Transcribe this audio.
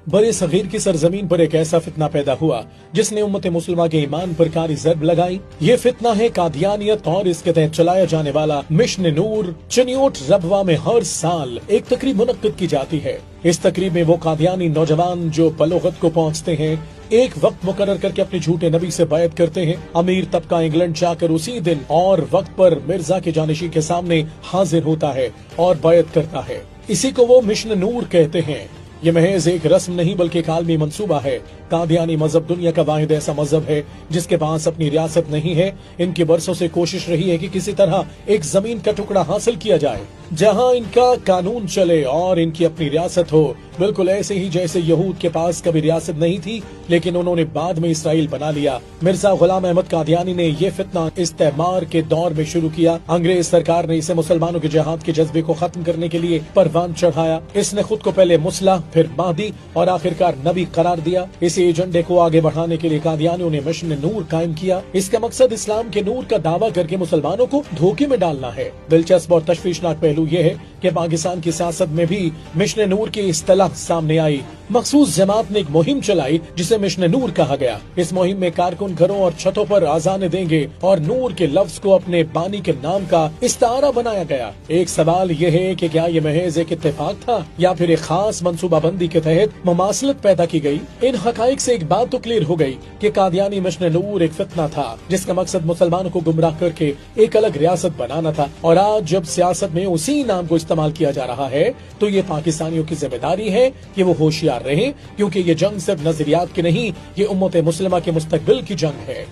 बड़े सगीर की सरजमीन पर एक ऐसा फितना पैदा हुआ जिसने उम्मत मुसलमान के ईमान पर कारी ज़रब लगाई। ये फितना है कादियानियत और इसके तहत चलाया जाने वाला मिशन नूर। चिन्योट रबवा में हर साल एक तकरीब मुनक्किद की जाती है। इस तकरीब में वो कादियानी नौजवान जो बलोगत को पहुँचते हैं, एक वक्त मुकर्रर करके अपने झूठे नबी से बैत करते हैं। अमीर तबका इंग्लैंड जाकर उसी दिन और वक्त पर मिर्जा के जानशी के सामने हाजिर होता है और बैत करता है। इसी को वो मिशन नूर कहते हैं। ये महज एक रस्म नहीं बल्कि एक आलमी मंसूबा है। कादियानी मजहब दुनिया का वाहिद ऐसा मजहब है जिसके पास अपनी रियासत नहीं है। इनकी बरसों से कोशिश रही है कि किसी तरह एक जमीन का टुकड़ा हासिल किया जाए जहां इनका कानून चले और इनकी अपनी रियासत हो, बिल्कुल ऐसे ही जैसे यहूद के पास कभी रियासत नहीं थी लेकिन उन्होंने बाद में इसराइल बना लिया। मिर्जा गुलाम अहमद कादियानी ने ये फितना इस्तेमार के दौर में शुरू किया। अंग्रेज सरकार ने इसे मुसलमानों के जिहाद के जज्बे को खत्म करने के लिए परवान चढ़ाया। इसने खुद को पहले मुसला, फिर महदी और आखिरकार नबी करार दिया। इसी एजेंडे को आगे बढ़ाने के लिए कादियानियों ने मिशन नूर कायम किया। इसका मकसद इस्लाम के नूर का दावा करके मुसलमानों को धोखे में डालना है। दिलचस्प और तशवीशनाक पहलू ये है कि पाकिस्तान की सियासत में भी मिशन नूर की इस्तिलाह सामने आई। मखसूस जमात ने एक मुहिम चलाई जिसे मिशन नूर कहा गया। इस मुहिम में कारकुन घरों और छतों पर आजाने देंगे और नूर के लफ्ज को अपने बानी के नाम का इस्तारा बनाया गया। एक सवाल ये है कि क्या ये महज एक इत्तेफाक था या फिर एक खास मंसूबाबंदी के तहत मुमासलत पैदा की गई। इन हकाइक से एक बात तो क्लियर हो गई कि कादियानी मिशन नूर एक फितना था जिसका मकसद मुसलमानों को गुमराह करके एक अलग रियासत बनाना था। और आज जब सियासत में उसी नाम को इस्तेमाल किया जा रहा है तो ये पाकिस्तानियों की जिम्मेदारी है कि वो होशियार रहे, क्योंकि ये जंग सिर्फ नजरियात की नहीं, ये उम्मत मुस्लिमा के मुस्तकबिल की जंग है।